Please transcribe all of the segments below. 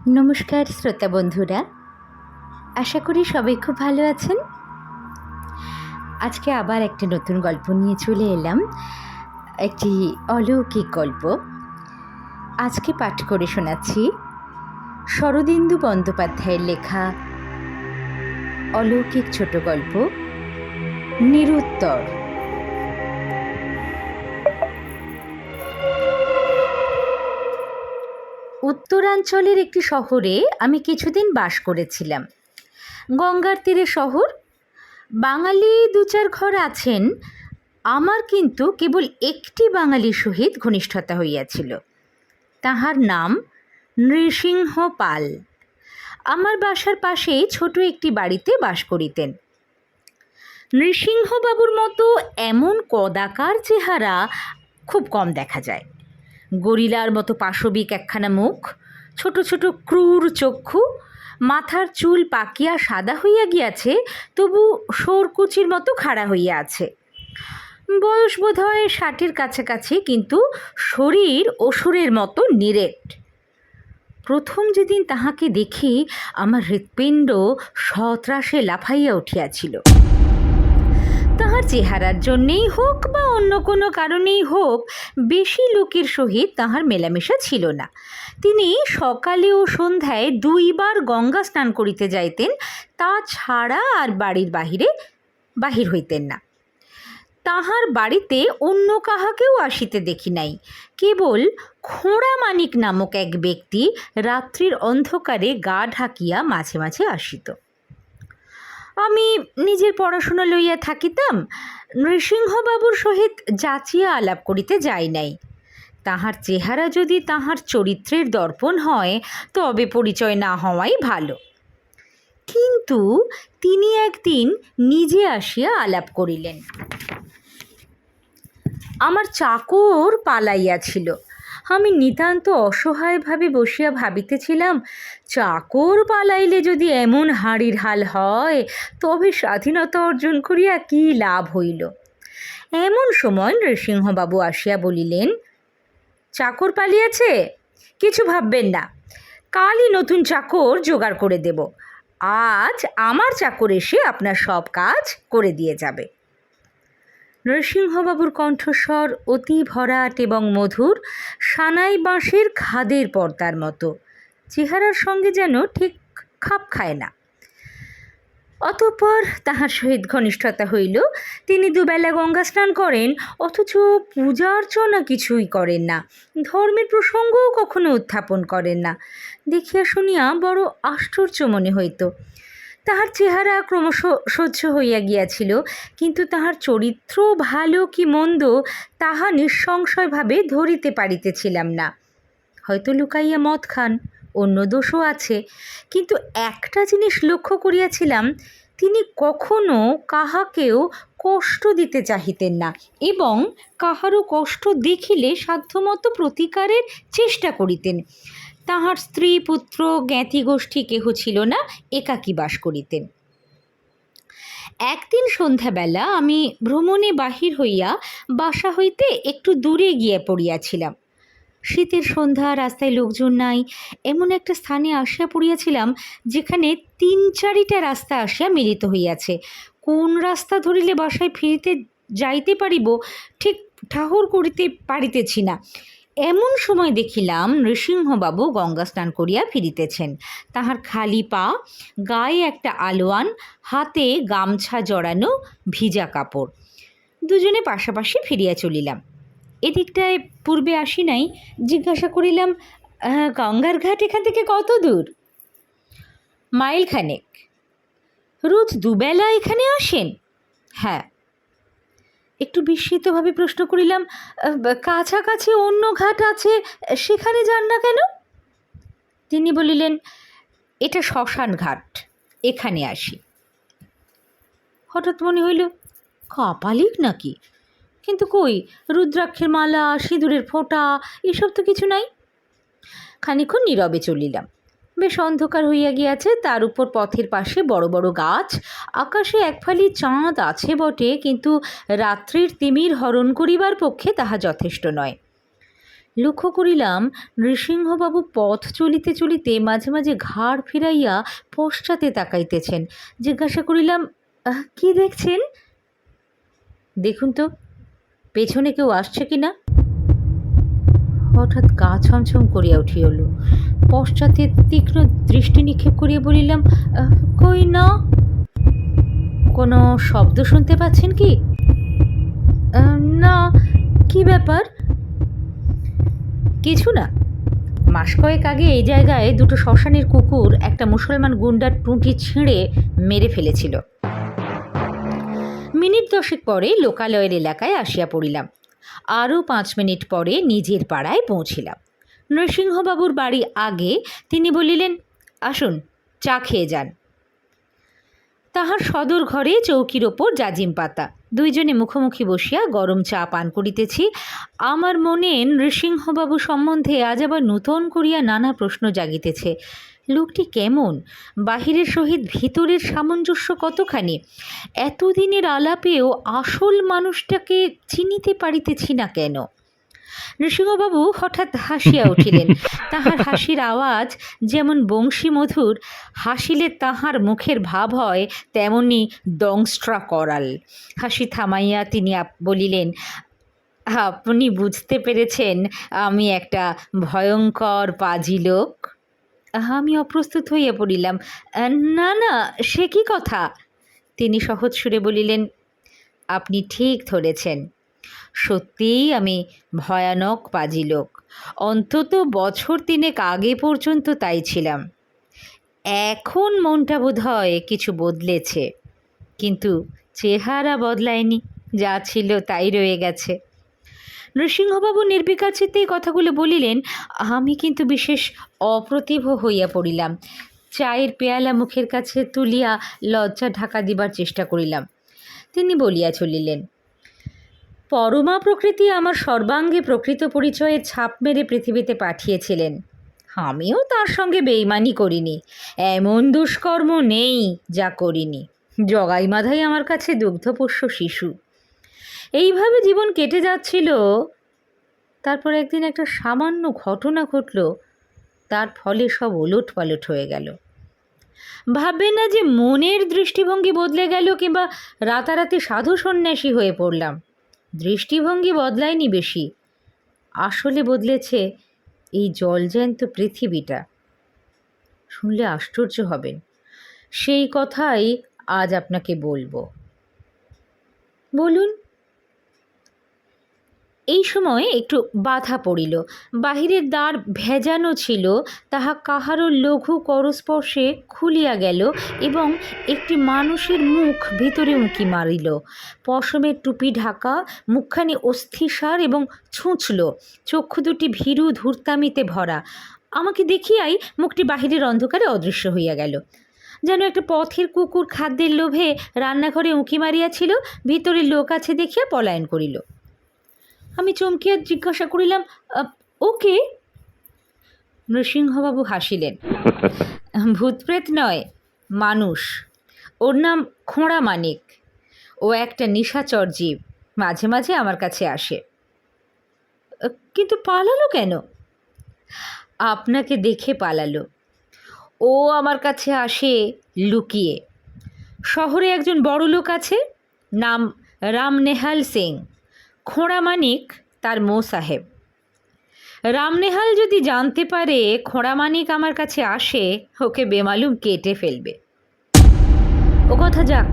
নমস্কার শ্রোতা বন্ধুরা, আশা করি সবাই খুব ভালো আছেন। আজকে আবার একটা নতুন গল্প নিয়ে চলে এলাম, একটি অলৌকিক গল্প। আজকে পাঠ করে শোনাচ্ছি শরদিন্দু বন্দ্যোপাধ্যায়ের লেখা অলৌকিক ছোট গল্প নিরুত্তর। উত্তরাঞ্চলের একটি শহরে আমি কিছুদিন বাস করেছিলাম। গঙ্গার তীরে শহর, বাঙালি দু চার ঘর আছেন। আমার কিন্তু কেবল একটি বাঙালির সহিত ঘনিষ্ঠতা হইয়াছিল। তাহার নাম নৃসিংহ পাল। আমার বাসার পাশে ছোট একটি বাড়িতে বাস করিতেন। নৃসিংহবাবুর মতো এমন কদাকার চেহারা খুব কম দেখা যায়। গরিলার মতো পাশবিক একখানা মুখ, ছোট ছোট ক্রূর চক্ষু, মাথার চুল পাকিয়া সাদা হইয়া গিয়াছে, তবু শোরকুচির মতো খাড়া হইয়া আছে। বয়স বোধ হয় 60-এর কাছাকাছি, কিন্তু শরীর অসুরের মতো নিরেট। প্রথম যেদিন তাহাকে দেখি আমার হৃৎপিণ্ড সত্রাসে লাফাইয়া উঠিয়াছিল। তাহার চেহারার জন্যেই হোক বা অন্য কোনো কারণেই হোক, বেশি লোকের সহিত তাহার মেলামেশা ছিল না। তিনি সকালে ও সন্ধ্যায় 2 বার গঙ্গা স্নান করিতে যাইতেন, তা ছাড়া আর বাড়ির বাহির হইতেন না। তাহার বাড়িতে অন্য কাহাকেও আসিতে দেখি নাই। কেবল খোঁড়া মানিক নামক এক ব্যক্তি রাত্রির অন্ধকারে গা ঢাকিয়া মাঝে মাঝে আসিত। আমি নিজের পড়াশোনা লইয়া থাকিতাম, নৃসিংহবাবুর সহিত যাচিয়া আলাপ করিতে যাই নাই। তাহার চেহারা যদি তাহার চরিত্রের দর্পণ হয়, তবে পরিচয় না হওয়াই ভালো। কিন্তু তিনি একদিন নিজে আসিয়া আলাপ করিলেন। আমার চাকর পালাইয়াছিল। আমি নিতান্ত অসহায়ভাবে বসিয়া ভাবিতেছিলাম, চাকর পালাইলে যদি এমন হাঁড়ির হাল হয়, তবে স্বাধীনতা অর্জন করিয়া কি লাভ হইল। এমন সময় নৃসিংহবাবু আসিয়া বলিলেন, চাকর পালিয়েছে? কিছু ভাববেন না, কালই নতুন চাকর জোগাড় করে দেব। আজ আমার চাকর এসে আপনার সব কাজ করে দিয়ে যাবে। নৃসিংহবাবুর কণ্ঠস্বর অতি ভরাট এবং মধুর, সানাই বাঁশের খাদের পর্দার মতো। চেহারার সঙ্গে যেন ঠিক খাপ খায় না। অতঃপর তাহার সহিত ঘনিষ্ঠতা হইল। তিনি 2 বেলা গঙ্গা স্নান করেন, অথচ পূজা অর্চনা কিছুই করেন না, ধর্মের প্রসঙ্গও কখনো উত্থাপন করেন না। দেখিয়া শুনিয়া বড় আশ্চর্য মনে হইত। তাহার চেহারা ক্রমশ সহ্য হইয়া গিয়াছিল, কিন্তু তাহার চরিত্র ভালো কি মন্দ তাহা নিঃসংশয়ভাবে ধরিতে পারিতেছিলাম না। হয়তো লুকাইয়া মদ খান, অন্য দোষও আছে, কিন্তু একটা জিনিস লক্ষ্য করিয়াছিলাম, তিনি কখনো কাহাকেও কষ্ট দিতে চাহিতেন না, এবং কাহারও কষ্ট দেখিলে সাধ্যমতো প্রতিকারের চেষ্টা করিতেন। তাহার স্ত্রী পুত্র জ্ঞাতি গোষ্ঠী কেহ ছিল না, একাকী বাস করিতেন। একদিন সন্ধ্যাবেলা আমি ভ্রমণে বাহির হইয়া বাসা হইতে একটু দূরে গিয়া পড়িয়াছিলাম। শীতের সন্ধ্যা, রাস্তায় লোকজন নাই, এমন একটা স্থানে আসিয়া পড়িয়াছিলাম যেখানে 3-4টা রাস্তা আসিয়া মিলিত হইয়াছে। কোন রাস্তা ধরিলে বাসায় ফিরিতে যাইতে পারিব ঠিক ঠাহর করিতে পারিতেছি না। এমন সময় দেখিলাম নৃসিংহবাবু গঙ্গা স্নান করিয়া ফিরিতেছেন। তাহার খালি পা, গায়ে একটা আলোয়ান, হাতে গামছা জড়ানো ভিজা কাপড়। দুজনে পাশাপাশি ফিরিয়া চলিলাম। এদিকটায় পূর্বে আসি নাই। জিজ্ঞাসা করিলাম, গঙ্গার ঘাট এখান থেকে কত দূর? 1 মাইল খানেক। রোজ 2 বেলা এখানে আসেন? হ্যাঁ। একটু বিস্মিতভাবে প্রশ্ন করিলাম, কাছাকাছি অন্য ঘাট আছে, সেখানে যান না কেন? তিনি বলিলেন, এটা শ্মশান ঘাট, এখানে আসি। হঠাৎ মনে হইল, কাপালিক নাকি? কিন্তু কই, রুদ্রাক্ষের মালা, সিঁদুরের ফোঁটা, এসব তো কিছু নাই। খানিকক্ষণ নীরবে চলিলাম। বেশ অন্ধকার হইয়া গিয়াছে, তার উপর পথের পাশে বড় বড় গাছ, আকাশে একফালি চাঁদ আছে বটে, কিন্তু রাত্রির তিমির হরণ করিবার পক্ষে তাহা যথেষ্ট নয়। লক্ষ্য করিলাম নৃসিংহবাবু পথ চলিতে চলিতে মাঝে মাঝে ঘাড় ফিরাইয়া পশ্চাতে তাকাইতেছেন। জিজ্ঞাসা করিলাম, কি দেখছেন? দেখুন তো পেছনে কেউ আসছে কি না। হঠাৎ গা ছমছম করিয়া উঠিল। পশ্চাতে তীক্ষ্ণ দৃষ্টি নিক্ষেপ করিয়া বলিলাম, কই না। কোনো শব্দ শুনতে পাচ্ছেন কি? না। কি ব্যাপার? কিছু না। মাস কয়েক আগে এই জায়গায় দুটো শ্মশানের কুকুর একটা মুসলমান গুন্ডার টুঁটি ছিঁড়ে মেরে ফেলেছিল। মিনিট 10 পরে লোকালয়ের এলাকায় আসিয়া পড়িলাম। আরও 5 মিনিট পরে নিজের পাড়ায় পৌঁছিলাম। নৃসিংহবাবুর বাড়ি আগে। তিনি বলিলেন, আসুন চা খেয়ে যান। তাহার সদর ঘরে চৌকির ওপর জাজিম পাতা, দুইজনে মুখোমুখি বসিয়া গরম চা পান করিতেছি। আমার মনে নৃসিংহবাবু সম্বন্ধে আজ আবার নূতন করিয়া নানা প্রশ্ন জাগিতেছে। লোকটি কেমন? বাহিরের সহিত ভিতরের সামঞ্জস্য কতখানি? এতদিনের আলাপেও আসল মানুষটাকে চিনিতে পারিতেছি না কেন? নৃসিংহবাবু হঠাৎ হাসিয়া উঠিলেন। তাহার হাসির আওয়াজ যেমন বংশী মধুর, হাসিলে তাহার মুখের ভাব হয় তেমনি দংস্ট্রা করাল। হাসি থামাইয়া তিনি বলিলেন, আপনি বুঝতে পেরেছেন আমি একটা ভয়ঙ্কর পাজি লোক? আমি অপ্রস্তুত হইয়া পড়িলাম। না না, সে কি কথা? তিনি সহজ সুরে বলিলেন, আপনি ঠিক ধরেছেন। সত্যিই আমি ভয়ানক পাজি লোক। অন্তত বছর 3 আগে পর্যন্ত তাই ছিলাম। এখন মনটা বোধ হয় কিছু বদলেছে, কিন্তু চেহারা বদলায়নি। যা ছিল তাই রয়ে গেছে। নৃসিংহবাবু নির্বিকার চিত্তেই কথাগুলো বলিলেন। আমি কিন্তু বিশেষ অপ্রতিভ হইয়া পড়িলাম। চায়ের পেয়ালা মুখের কাছে তুলিয়া লজ্জা ঢাকা দিবার চেষ্টা করিলাম। তিনি বলিয়া চলিলেন, পরমা প্রকৃতি আমার সর্বাঙ্গে প্রকৃত পরিচয়ের ছাপ মেরে পৃথিবীতে পাঠিয়েছিলেন। আমিও তার সঙ্গে বেইমানি করিনি। এমন দুষ্কর্ম নেই যা করিনি। জগাই মাধাই আমার কাছে দুগ্ধপোষ্য শিশু। এইভাবে জীবন কেটে যাচ্ছিল। তারপর একদিন একটা সামান্য ঘটনা ঘটল, তার ফলে সব ওলট পালট হয়ে গেল। ভাববে না যে মনের দৃষ্টিভঙ্গি বদলে গেল কিংবা রাতারাতি সাধু সন্ন্যাসী হয়ে পড়লাম। দৃষ্টিভঙ্গি বদলায়নি বেশি, আসলে বদলেছে এই জলজ্যান্ত পৃথিবীটা। শুনলে আশ্চর্য হবেন, সেই কথাই আজ আপনাকে বলবো। বলুন। এই সময় একটু বাধা পড়িল। বাহিরের দ্বার ভেজানো ছিল, তাহা কাহারও লঘু করস্পর্শে খুলিয়া গেল এবং একটি মানুষের মুখ ভিতরে উঁকি মারিল। পশমের টুপি ঢাকা, মুখখানি অস্থিসার এবং ছুঁচল, চক্ষু দুটি ভীরু ধূর্তামিতে ভরা। আমাকে দেখিয়াই মুখটি বাহিরের অন্ধকারে অদৃশ্য হইয়া গেল। যেন একটা পথের কুকুর খাদ্যের লোভে রান্নাঘরে উঁকি মারিয়াছিল, ভিতরে লোক আছে দেখিয়া পলায়ন করিল। আমি চমকিয়া জিজ্ঞাসা করিলাম, ওকে? নৃসিংহবাবু হাসিলেন। ভূতপ্রেত নয়, মানুষ। ওর নাম খোঁড়া মানিক। ও একটা নিশাচর জীব, মাঝে মাঝে আমার কাছে আসে। কিন্তু পালালো কেন? আপনাকে দেখে পালালো। ও আমার কাছে আসে লুকিয়ে। শহরে একজন বড় লোক আছে, নাম রামনেহাল সিং। খোঁড়া মানিক তার মো সাহেব। রামনেহাল যদি জানতে পারে খোঁড়া মানিক আমার কাছে আসে, ওকে বেমালুম কেটে ফেলবে। ও কথা যাক,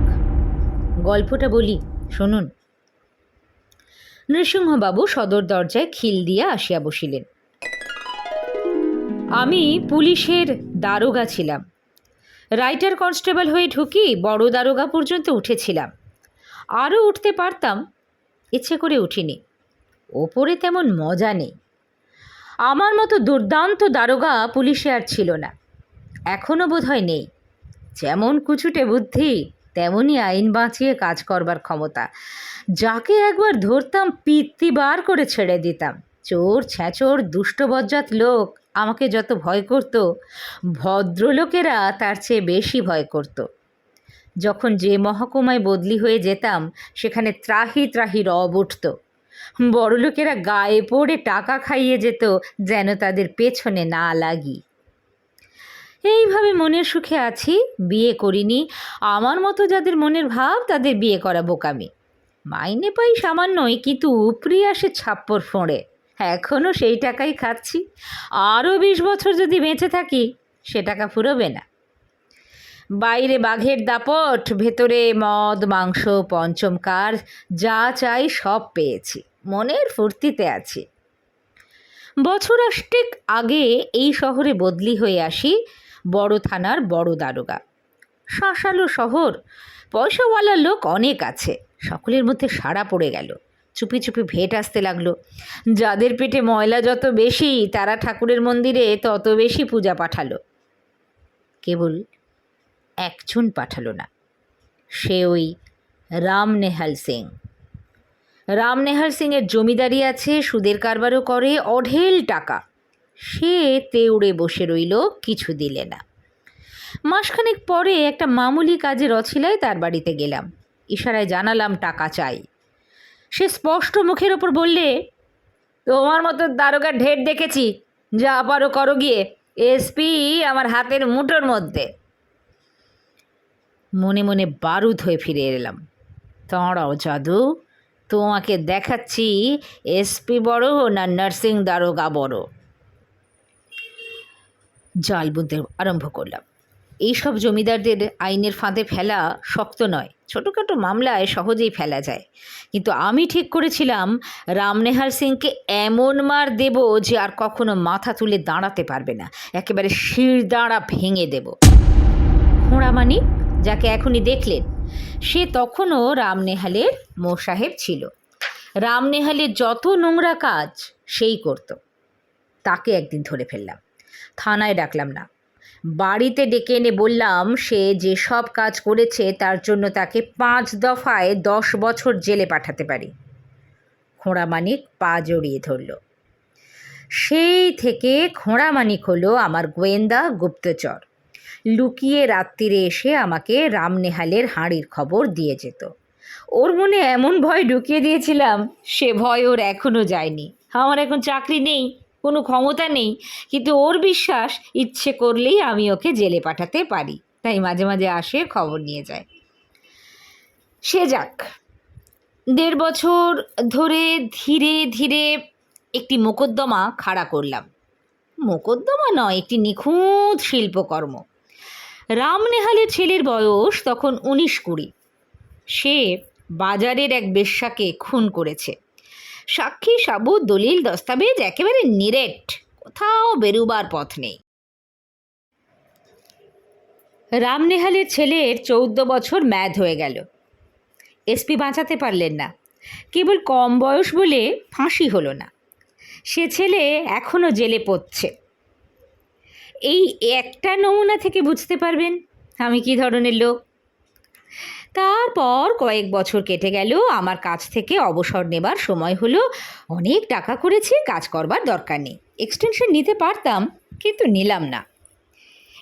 গল্পটা বলি, শুনুন। নৃসিংহবাবু সদর দরজায় খিল দিয়া আসিয়া বসিলেন। আমি পুলিশের দারোগা ছিলাম। রাইটার কনস্টেবল হয়ে ঢুকি বড় দারোগা পর্যন্ত উঠেছিলাম। আরও উঠতে পারতাম, ইচ্ছে করে উঠিনি। ওপরে তেমন মজা নেই। আমার মতো দুর্দান্ত দারোগা পুলিশে আর ছিল না, এখনও বোধহয় নেই। যেমন কুচুটে বুদ্ধি, তেমনই আইন বাঁচিয়ে কাজ করবার ক্ষমতা। যাকে একবার ধরতাম পিত্তি বার করে ছেড়ে দিতাম। চোর ছ্যাঁচোর দুষ্ট বজ্জাত লোক আমাকে যত ভয় করত, ভদ্রলোকেরা তার চেয়ে বেশি ভয় করত। যখন যে মহকুমায় বদলি হয়ে যেতাম, সেখানে ত্রাহি ত্রাহি রব উঠত। বড়লোকেরা গায়ে পড়ে টাকা খাইয়ে যেত যেন তাদের পেছনে না লাগি। এইভাবে মনের সুখে আছি, বিয়ে করিনি। আমার মতো যাদের মনের ভাব তাদের বিয়ে করা বোকামি। মাইনে পাই সামান্যই, কিন্তু উপরি আসে ছাপ্পর ফোঁড়ে। এখনও সেই টাকাই খাচ্ছি। আরও 20 বছর যদি বেঁচে থাকি সে টাকা ফুরোবে না। বাইরে বাঘের দাপট, ভেতরে মদ মাংস পঞ্চম কার, যা চাই সব পেয়েছি, মনের ফুর্তিতে আছি। বছর 8 আগে এই শহরে বদলি হয়ে আসি, বড় থানার বড় দারোগা। শাঁসালো শহর, পয়সাওয়ালা লোক অনেক আছে, সকলের মধ্যে সাড়া পড়ে গেল। চুপি চুপি ভেট আসতে লাগলো। যাদের পেটে ময়লা যত বেশি তারা ঠাকুরের মন্দিরে তত বেশি পূজা পাঠালো। কেবল একজন পাঠালো না, সে ওই রামনেহাল সিং। রামনেহাল সিংয়ের জমিদারি আছে, সুদের কারবারও করে, অঢেল টাকা। সে তেউড়ে বসে রইল, কিছু দিলে না। মাসখানেক পরে একটা মামুলি কাজের অছিলায় তার বাড়িতে গেলাম। ইশারায় জানালাম টাকা চাই। সে স্পষ্ট মুখের ওপর বললে, তোমার মতো দারোগা ঢের দেখেছি, যা পারো করো গিয়ে, এসপি আমার হাতের মুঠোর মধ্যে। মনে মনে বারুদ হয়ে ফিরে এলাম। দাঁড়াও জাদু, তোমাকে দেখাচ্ছি এসপি বড় না নার্সিং দারোগা বড়। জাল বুনতে আরম্ভ করলাম। এইসব জমিদারদের আইনের ফাঁদে ফেলা শক্ত নয়, ছোটোখাটো মামলায় সহজেই ফেলা যায়। কিন্তু আমি ঠিক করেছিলাম রামনেহাল সিংকে এমন মার দেব যে আর কখনো মাথা তুলে দাঁড়াতে পারবে না, একেবারে শিরদাঁড়া ভেঙে দেব। খোঁড়ামানি, যাকে এখনই দেখলেন, সে তখনও রামনেহালের মোসাহেব ছিল। রামনেহালের যত নোংরা কাজ সেই করত। তাকে একদিন ধরে ফেললাম, থানায় ডাকলাম না, বাড়িতে ডেকে এনে বললাম সে যে সব কাজ করেছে তার জন্য তাকে 5 দফায় 10 বছর জেলে পাঠাতে পারি। খোঁড়ামানিক পা জড়িয়ে ধরল। সেই থেকে খোঁড়ামানিক হলো আমার গোয়েন্দা গুপ্তচর। লুকিয়ে রাত্রিরে এসে আমাকে রামনেহালের হাঁড়ির খবর দিয়ে যেত। ওর মনে এমন ভয় ঢুকিয়ে দিয়েছিলাম, সে ভয় ওর এখনও যায়নি। আমার এখন চাকরি নেই, কোনো ক্ষমতা নেই, কিন্তু ওর বিশ্বাস ইচ্ছে করলেই আমি ওকে জেলে পাঠাতে পারি, তাই মাঝে মাঝে আসে, খবর নিয়ে যায়। সে যাক, 1.5 বছর ধরে ধীরে ধীরে একটি মোকদ্দমা খাড়া করলাম। মোকদ্দমা নয়, একটি নিখুঁত শিল্পকর্ম। রামনেহালের ছেলের বয়স তখন 19-20। সে বাজারের এক বেশ্যাকে খুন করেছে। সাক্ষী সাবুত দলিল দস্তাবেজ একেবারে নিরেট, কোথাও বেরুবার পথ নেই। রামনেহালের ছেলের 14 বছর ম্যাদ হয়ে গেল। এসপি বাঁচাতে পারলেন না, কেবল কম বয়স বলে ফাঁসি হলো না। সে ছেলে এখনও জেলে পড়ছে। এই একটা নমুনা থেকে বুঝতে পারবেন আমি কী ধরনের লোক। তারপর কয়েক বছর কেটে গেল, আমার কাছ থেকে অবসর নেবার সময় হলো। অনেক টাকা করেছি, কাজ করবার দরকার নেই। এক্সটেনশন নিতে পারতাম, কিন্তু নিলাম না।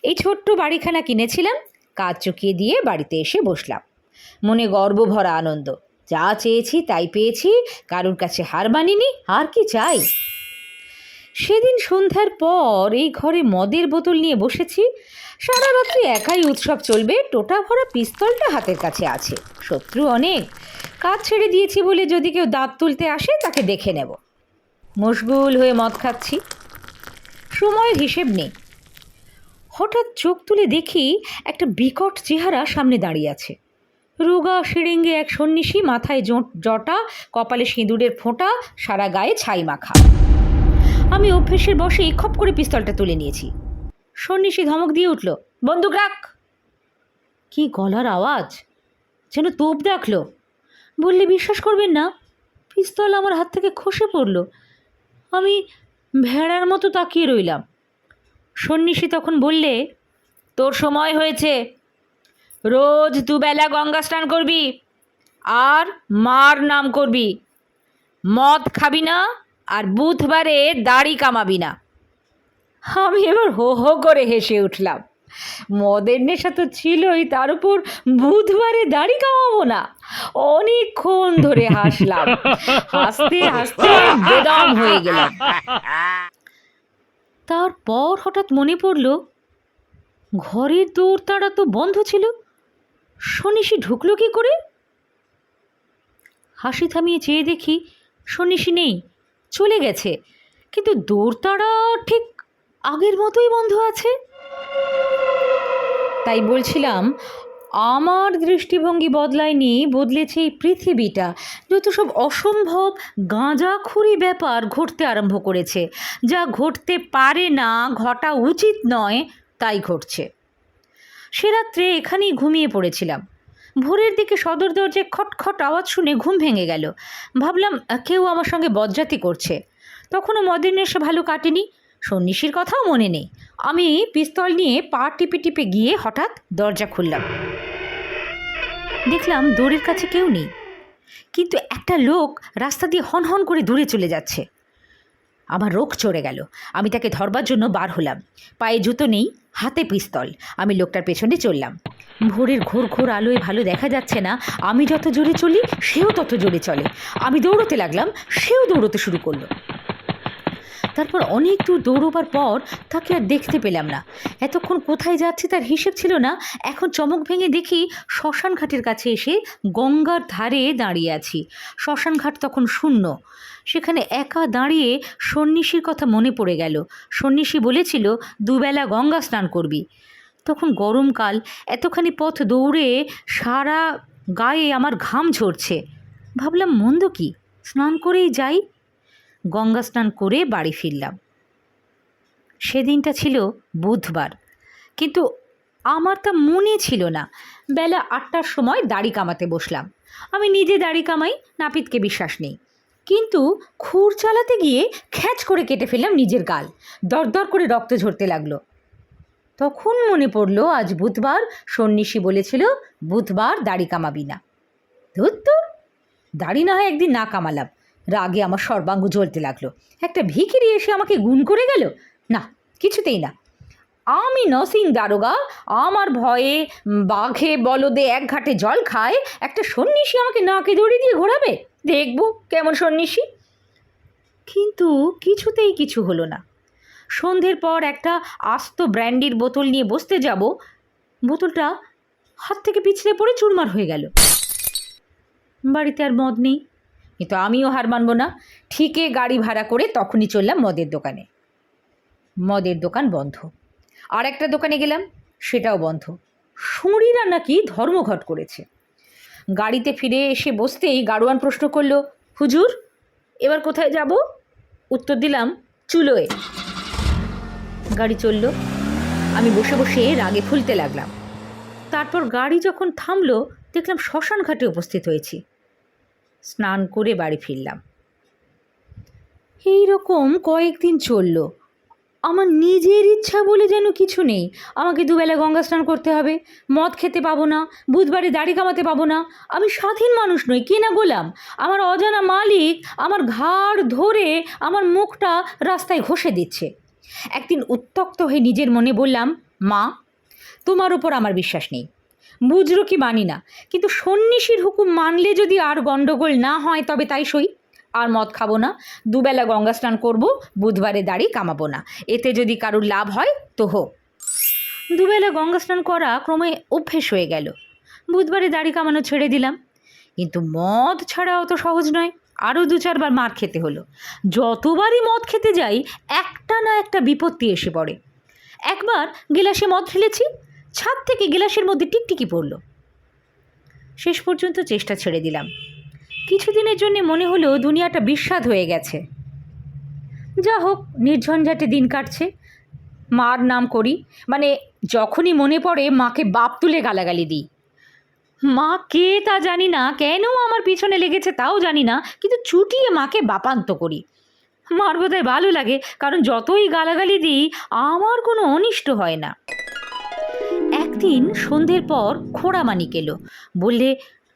এই ছোট্ট বাড়িখানা কিনেছিলাম, কাজ চুকিয়ে দিয়ে বাড়িতে এসে বসলাম। মনে গর্ব ভরা আনন্দ, যা চেয়েছি তাই পেয়েছি, কারুর কাছে হার মানিনি, আর কি চাই। সেদিন সন্ধ্যার পর এই ঘরে মদের বোতল নিয়ে বসেছি। সারা রাত্রি একাই উৎসব চলবে, টোটা ভরা পিস্তলটা হাতের কাছে আছে। শত্রু অনেক, কাজ ছেড়ে দিয়েছি বলে যদি কেউ দাঁত তুলতে আসে তাকে দেখে নেব। মশগুল হয়ে মদ খাচ্ছি, সময়ের হিসেব নেই। হঠাৎ চোখ তুলে দেখি একটা বিকট চেহারা সামনে দাঁড়িয়ে আছে। রোগা শিরিঙ্গে এক সন্ন্যাসী, মাথায় জটা, কপালে সিঁদুরের ফোঁটা, সারা গায়ে ছাই মাখা। আমি অভ্যেসের বশেই খপ করে পিস্তলটা তুলে নিয়েছি। সন্ন্যাসী ধমক দিয়ে উঠল, বন্দুক রাখ। কি গলার আওয়াজ, যেন তোপ ডাকলো। বললে বিশ্বাস করবেন না, পিস্তল আমার হাত থেকে খসে পড়ল। আমি ভেড়ার মতো তাকিয়ে রইলাম। সন্ন্যাসী তখন বললে, তোর সময় হয়েছে, রোজ 2 বেলা গঙ্গা স্নান করবি আর মার নাম করবি, মদ খাবি না, আর বুধবারে দাড়ি কামাবি না। আমি এবার হো হো করে হেসে উঠলাম। মদের নেশা তো ছিলই, তার উপর বুধবারে দাড়ি কামাবো না। অনেকক্ষণ ধরে হাসলাম, হাসতে হাসতে বেদম হয়ে গেলাম। তারপর হঠাৎ মনে পড়ল, ঘরের দৌড় তো বন্ধ ছিল, সন্ন্যাসী ঢুকলো কি করে? হাসি থামিয়ে চেয়ে দেখি সন্ন্যাসী নেই, চলে গেছে, কিন্তু দৌড়তাড়া ঠিক আগের মতোই বন্ধ আছে। তাই বলছিলাম, আমার দৃষ্টিভঙ্গি বদলায়নি, বদলেছে এই পৃথিবীটা। যত সব অসম্ভব গাঁজাখুরি ব্যাপার ঘটতে আরম্ভ করেছে, যা ঘটতে পারে না, ঘটা উচিত নয়, তাই ঘটছে। সে রাত্রে এখানেই ঘুমিয়ে পড়েছিলাম। ভোরের দিকে সদর দরজায় খটখট আওয়াজ শুনে ঘুম ভেঙে গেল। ভাবলাম কেউ আমার সঙ্গে বজ্জাতি করছে। তখনও মদের নেশা ভালো কাটেনি, সন্ন্যাসীর কথাও মনে নেই। আমি পিস্তল নিয়ে পা টিপে টিপে গিয়ে হঠাৎ দরজা খুললাম। দেখলাম দড়ির কাছে কেউ নেই, কিন্তু একটা লোক রাস্তা দিয়ে হনহন করে দূরে চলে যাচ্ছে। আমার রোখ চড়ে গেল। আমি তাকে ধরবার জন্য বার হলাম। পায়ে জুতো নেই, হাতে পিস্তল। আমি লোকটার পেছনে চললাম। ভোরের ঘোর ঘোর আলোয় ভালো দেখা যাচ্ছে না। আমি যত জোরে চলি, সেও তত জোরে চলে। আমি দৌড়তে লাগলাম, সেও দৌড়তে শুরু করলো। তারপর অনেক দূর দৌড়বার পর তাকে আর দেখতে পেলাম না। এতক্ষণ কোথায় যাচ্ছে তার হিসেব ছিল না। এখন চমক ভেঙে দেখি শ্মশান ঘাটের কাছে এসে গঙ্গার ধারে দাঁড়িয়ে আছি। শ্মশান ঘাট তখন শূন্য। সেখানে একা দাঁড়িয়ে সন্ন্যাসীর কথা মনে পড়ে গেল। সন্ন্যাসী বলেছিল, দুবেলা গঙ্গা স্নান করবি। তখন গরমকাল, এতখানি পথ দৌড়ে সারা গায়ে আমার ঘাম ঝরছে। ভাবলাম, মন্দ কি, স্নান করেই যাই। গঙ্গা স্নান করে বাড়ি ফিরলাম। সেদিনটা ছিল বুধবার, কিন্তু আমার তা মনে ছিল না। বেলা 8টার সময় দাড়ি কামাতে বসলাম। আমি নিজে দাড়ি কামাই, নাপিতকে বিশ্বাস নেই। কিন্তু খুর চালাতে গিয়ে খ্যাচ করে কেটে ফেললাম নিজের গাল। দরদর করে রক্ত ঝরতে লাগলো। তখন মনে পড়লো আজ বুধবার, সন্ন্যাসী বলেছিল বুধবার দাড়ি কামাবি না। ধুর, দাড়ি না হয় একদিন না কামালাম। রাগে আমার সর্বাঙ্গ জ্বলতে লাগলো। একটা ভিখিরি এসে আমাকে গুণ করে গেল। না, কিছুতেই না। আমি নসিং দারোগা, আমার ভয়ে বাঘে বলদে এক ঘাটে জল খায়, একটা সন্ন্যাসী আমাকে নাকে দড়ি দিয়ে ঘোরাবে? দেখব কেমন সন্ন্যাসী। কিন্তু কিছুতেই কিছু হলো না। সন্ধ্যের পর একটা আস্ত ব্র্যান্ডির বোতল নিয়ে বসতে যাব, বোতলটা হাত থেকে পিছলে পড়ে চুরমার হয়ে গেল। বাড়িতে আর মদ নেই, কিন্তু আমিও হার মানব না। ঠিকই গাড়ি ভাড়া করে তখনই চললাম মদের দোকানে। মদের দোকান বন্ধ। আর একটা দোকানে গেলাম, সেটাও বন্ধ। শুঁড়িরা নাকি ধর্মঘট করেছে। গাড়িতে ফিরে এসে বসতেই গাড়োয়ান প্রশ্ন করল, হুজুর এবার কোথায় যাব? উত্তর দিলাম, চুলোয়। গাড়ি চলল। আমি বসে বসে রাগে ফুলতে লাগলাম। তারপর গাড়ি যখন থামলো, দেখলাম শ্মশান ঘাটে উপস্থিত হয়েছি। স্নান করে বাড়ি ফিরলাম। এই রকম কয়েকদিন চলল। আমার নিজের ইচ্ছা বলে যেন কিছু নেই। আমাকে দুবেলা গঙ্গা স্নান করতে হবে, মদ খেতে পাবো না, বুধবারে দাড়ি কামাতে পাবো না। আমি স্বাধীন মানুষ নই, কে না গোলাম। আমার অজানা মালিক আমার ঘাড় ধরে আমার মুখটা রাস্তায় ঘষে দিচ্ছে। একদিন উত্তক্ত হয়ে নিজের মনে বললাম, মা, তোমার ওপর আমার বিশ্বাস নেই, বুঝলো কি মানি না, কিন্তু সন্ন্যাসীর হুকুম মানলে যদি আর গণ্ডগোল না হয় তবে তাই সই। আর মদ খাবো না, দুবেলা গঙ্গা স্নান করবো, বুধবারে দাড়ি কামাবো না। এতে যদি কারুর লাভ হয় তো হোক। দুবেলা গঙ্গা স্নান করা ক্রমে অভ্যেস হয়ে গেল। বুধবারে দাড়ি কামানো ছেড়ে দিলাম। কিন্তু মদ ছাড়া অত সহজ নয়। আরও 2-4 বার মার খেতে হলো। যতবারই মদ খেতে যাই, একটা না একটা বিপত্তি এসে পড়ে। একবার গিলাসে মদ ঢেলেছি, ছাদ থেকে গিলাসের মধ্যে টিকটিকি পড়ল। শেষ পর্যন্ত চেষ্টা ছেড়ে দিলাম। কিছুদিনের জন্য মনে হলো দুনিয়াটা বিস্বাদ হয়ে গেছে। যা হোক, নির্ঝঞ্ঝাটে দিন কাটছে। মার নাম করি, মানে যখনই মনে পড়ে মাকে বাপ তুলে গালাগালি দিই। মা কে তা জানি না, কেন আমার পিছনে লেগেছে তাও জানি না, কিন্তু চুটিয়ে মাকে বাপান্ত করি। মার বোধহয় ভালো লাগে, কারণ যতই গালাগালি দিই আমার কোনো অনিষ্ট হয় না। একদিন সন্ধ্যের পর খোড়া মানিক এলো। বললে,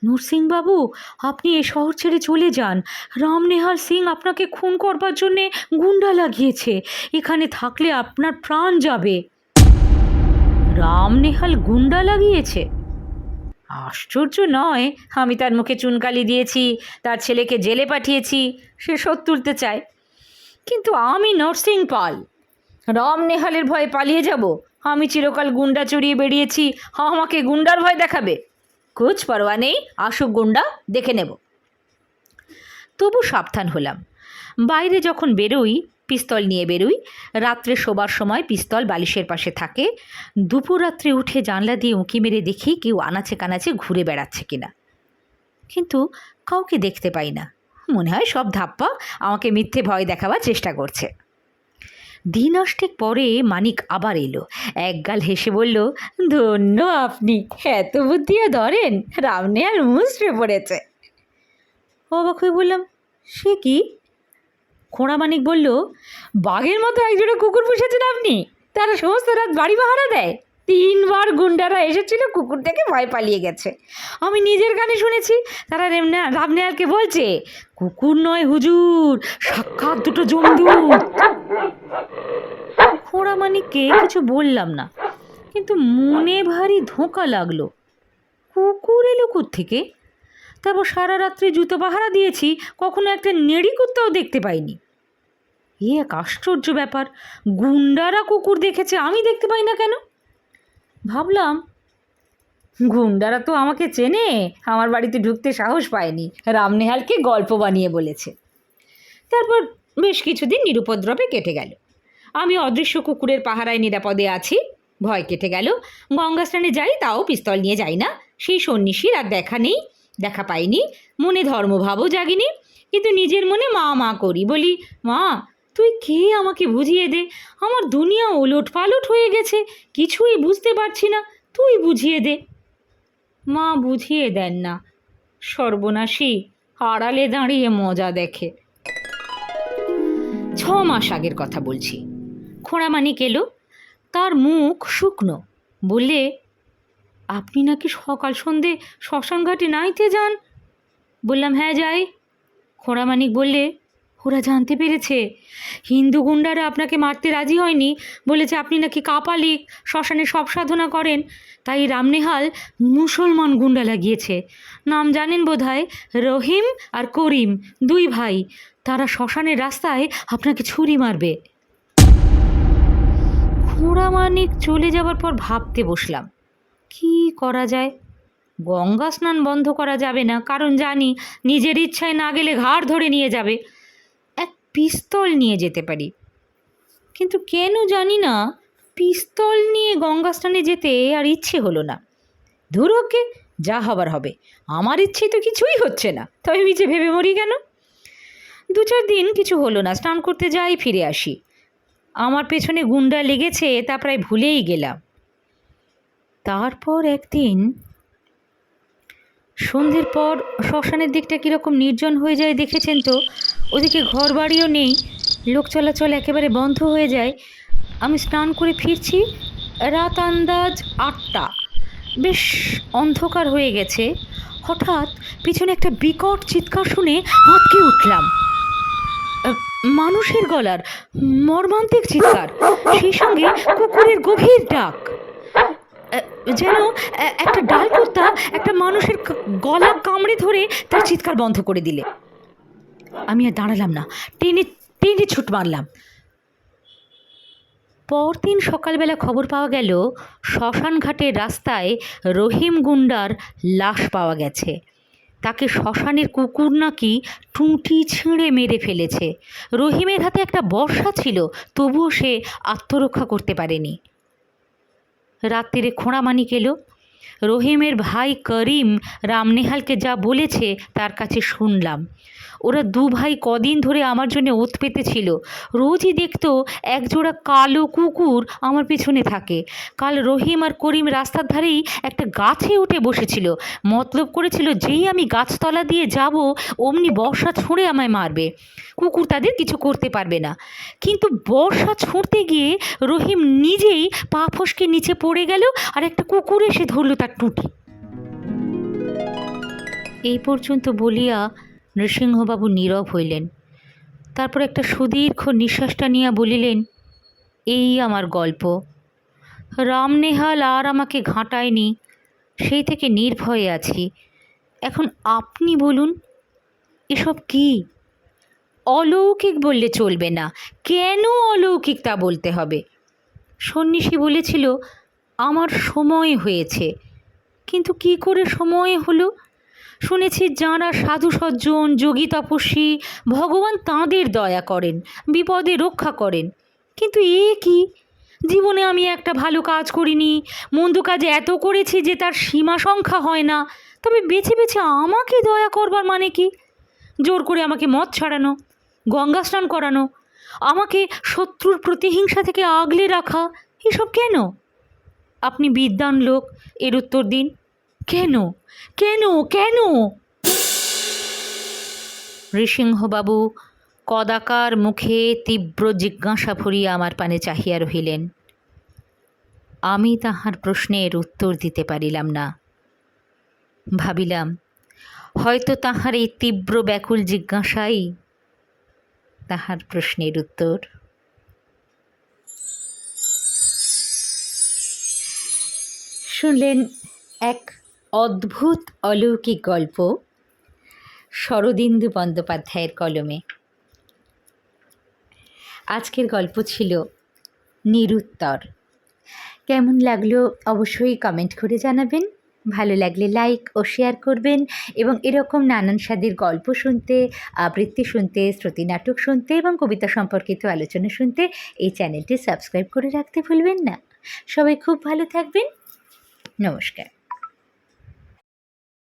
নরসিংবাবু, আপনি এ শহর ছেড়ে চলে যান। রামনেহাল সিং আপনাকে খুন করবার জন্যে গুন্ডা লাগিয়েছে। এখানে থাকলে আপনার প্রাণ যাবে। রামনেহাল গুন্ডা লাগিয়েছে? আশ্চর্য নয়, আমি তার মুখে চুনকালি দিয়েছি, তার ছেলেকে জেলে পাঠিয়েছি, সে শোধ তুলতে চায়। কিন্তু আমি নরসিং পাল, রামনেহালের ভয়ে পালিয়ে যাব? আমি চিরকাল গুন্ডা চড়িয়ে বেরিয়েছি, আমাকে গুন্ডার ভয় দেখাবে? কুছ পরোয়া নেই, আসুক গুন্ডা, দেখে নেব। তবু সাবধান হলাম। বাইরে যখন বেরোই পিস্তল নিয়ে বেরোই। রাত্রে শোবার সময় পিস্তল বালিশের পাশে থাকে। দুপুর রাত্রে উঠে জানলা দিয়ে উঁকি মেরে দেখি কেউ আনাচে কানাচে ঘুরে বেড়াচ্ছে কিনা, কিন্তু কাউকে দেখতে পাই না। মনে হয় সব ধাপ্পা আমাকে মিথ্যে ভয় দেখাবার চেষ্টা করছে। দিন অষ্টেক পরে মানিক আবার এলো। একগাল হেসে বলল, ধন্য আপনি, এত বুদ্ধিও ধরেন, রামনেহাল মুচড়ে পড়েছে। অবাক হয়ে বললাম, সে কি? খোঁড়া মানিক বলল, বাঘের মতো একজোড়া কুকুর পুষেছেন আপনি, তারা সমস্ত রাত বাড়ি পাহারা দেয়। 3 বার গুন্ডারা এসেছিল, কুকুর থেকে ভয় পালিয়ে গেছে। আমি নিজের কানে শুনেছি। তারা রামনেহালকে বলছে, কুকুর নয় হুজুর, সাক্ষাৎ দুটো জমদূত। খোঁড়া মানিককে কিছু বললাম না, কিন্তু মনে ভারী ধোঁকা লাগলো। কুকুর এলো থেকে? তারপর সারা রাত্রি জুতো পাহারা দিয়েছি, কখনো একটা নেড়ি কুত্তাও দেখতে পাইনি। এক আশ্চর্য ব্যাপার, গুন্ডারা কুকুর দেখেছে, আমি দেখতে পাই না কেন? ভাবলাম, গুন্ডারা তো আমাকে চেনে, আমার বাড়িতে ঢুকতে সাহস পায়নি, রামনেহালকে গল্প বানিয়ে বলেছে। তারপর বেশ কিছুদিন নিরুপদ্রবে কেটে গেল। আমি অদৃশ্য কুকুরের পাহারায় নিরাপদে আছি, ভয় কেটে গেল। গঙ্গা স্নানে যাই, তাও পিস্তল নিয়ে যাই না। সেই সন্ন্যাসীর আর দেখা নেই, দেখা পাইনি। মনে ধর্মভাবও জাগিনি, কিন্তু নিজের মনে মা মা করি, বলি, মা তুই কে, আমাকে বুঝিয়ে দে, আমার দুনিয়া ওলট পালট হয়ে গেছে, কিছুই বুঝতে পারছি না, তুই বুঝিয়ে দে। মা বুঝিয়ে দেন না, সর্বনাশী আড়ালে দাঁড়িয়ে মজা দেখে। 6 মাস আগের কথা বলছি। খোঁড়া মানিক এলো, তার মুখ শুকনো। বললে, আপনি নাকি সকাল সন্ধে শ্মশানঘাটে নাইতে যান? বললাম, হ্যাঁ যাই। খোঁড়া মানিক বললে, ওরা জানতে পেরেছে, হিন্দু গুন্ডারা আপনাকে মারতে রাজি হয়নি, বলেছে আপনি নাকি কাপালিক, শ্মশানে সব সাধনা করেন, তাই রামনেহাল মুসলমান গুন্ডা লাগিয়েছে। নাম জানেন বোধহয়, রহিম আর করিম, 2 ভাই। তারা শ্মশানের রাস্তায় আপনাকে ছুরি মারবে। খোঁড়া মানিক চলে যাবার পর ভাবতে বসলাম, কি করা যায়। গঙ্গা স্নান বন্ধ করা যাবে না, কারণ জানি নিজের ইচ্ছায় না গেলে ঘাড় ধরে নিয়ে যাবে। এক পিস্তল নিয়ে যেতে পারি, কিন্তু কেন জানি না পিস্তল নিয়ে গঙ্গা স্নানে যেতে আর ইচ্ছে হলো না। ধুর ওকে, যা হবার হবে, আমার ইচ্ছে তো কিছুই হচ্ছে না, তবে মিছে ভেবে মরি কেন। 2-4 দিন কিছু হলো না, স্নান করতে যাই, ফিরে আসি। আমার পেছনে গুন্ডা লেগেছে তা প্রায় ভুলেই গেলাম। তারপর একদিন সন্ধ্যের পর শ্মশানের দিকটা কীরকম নির্জন হয়ে যায় দেখেছেন তো, ওদিকে ঘর বাড়িও নেই, লোক চলাচল একেবারে বন্ধ হয়ে যায়। আমি স্নান করে ফিরছি, রাত আন্দাজ 8টা, বেশ অন্ধকার হয়ে গেছে। হঠাৎ পিছনে একটা বিকট চিৎকার শুনে আঁতকে উঠলাম। মানুষের গলার মর্মান্তিক চিৎকার, সেই সঙ্গে কুকুরের গভীর ডাক, যেন একটা ডাল কুত্তা একটা মানুষের গলা কামড়ে ধরে তার চিৎকার বন্ধ করে দিলে। আমি আর দাঁড়ালাম না, টেনে টেনে ছুট মারলাম। পরদিন সকালবেলা খবর পাওয়া গেল, শ্মশান ঘাটের রাস্তায় রহিম গুন্ডার লাশ পাওয়া গেছে। তাকে শ্মশানের কুকুর নাকি টুঁটি ছিঁড়ে মেরে ফেলেছে। রহিমের হাতে একটা বর্শা ছিল, তবুও সে আত্মরক্ষা করতে পারেনি। রাত্রিরে খোঁড়া মানিক এলো। রহিমের ভাই করিম রামনেহালকে যা বলেছে তার কাছে শুনলাম। ওরা 2 ভাই কদিন ধরে আমার জন্য ওত পেতেছিল। রোজই দেখতো একজোড়া কালো কুকুর আমার পেছনে থাকে। কাল রহিম আর করিম রাস্তার ধারেই একটা গাছে উঠে বসেছিল, মতলব করেছিল যেই আমি গাছতলা দিয়ে যাব অমনি বর্শা ছুঁড়ে আমায় মারবে, কুকুর তাদের কিছু করতে পারবে না। কিন্তু বর্শা ছুঁড়তে গিয়ে রহিম নিজেই পা ফসকে নিচে পড়ে গেল, আর একটা কুকুর এসে ধরল তার টুঁটি। এই পর্যন্ত বলিয়া নৃসিংহবাবু নীরব হইলেন। তারপর একটা সুদীর্ঘ নিঃশ্বাসটা নিয়ে বলিলেন, এই আমার গল্প। রামনেহাল আর আমাকে ঘাঁটায়নি, সেই থেকে নির্ভয়ে আছি। এখন আপনি বলুন, এসব কি? অলৌকিক বললে চলবে না। কেন অলৌকিক তা বলতে হবে? সন্ন্যাসী বলেছিল আমার সময় হয়েছে, কিন্তু কি করে সময় হলো? শুনেছি যাঁরা সাধু সজ্জন, যোগী তপস্বী, ভগবান তাঁদের দয়া করেন, বিপদে রক্ষা করেন। কিন্তু এ কি? জীবনে আমি একটা ভালো কাজ করিনি, মন্দ কাজে এত করেছি যে তার সীমা সংখ্যা হয় না, তবে বেছে বেছে আমাকে দয়া করবার মানে কি? জোর করে আমাকে মদ ছাড়ানো, গঙ্গা স্নান করানো, আমাকে শত্রুর প্রতিহিংসা থেকে আগলে রাখা, এসব কেন? আপনি বিদ্বান লোক, এর উত্তর দিন। কেন কেন কেন? নৃসিংহবাবু কদাকার মুখে তীব্র জিজ্ঞাসা ভরিয়া আমার পানে চাহিয়া রহিলেন। আমি তাহার প্রশ্নের উত্তর দিতে পারিলাম না। ভাবিলাম হয়তো তাহার এই তীব্র ব্যাকুল জিজ্ঞাসাই তাহার প্রশ্নের উত্তর। শুনলেন এক অদ্ভুত অলৌকিক গল্প শরদিন্দু বন্দ্যোপাধ্যায়ের কলমে। আজকের গল্প ছিল নিরুত্তর। কেমন লাগলো অবশ্যই কমেন্ট করে জানাবেন। ভালো লাগলে লাইক ও শেয়ার করবেন এবং এরকম নানান স্বাদের গল্প শুনতে, আবৃত্তি শুনতে, শ্রুতি নাটক শুনতে এবং কবিতা সম্পর্কিত আলোচনা শুনতে এই চ্যানেলটি সাবস্ক্রাইব করে রাখতে ভুলবেন না। সবাই খুব ভালো থাকবেন। নমস্কার।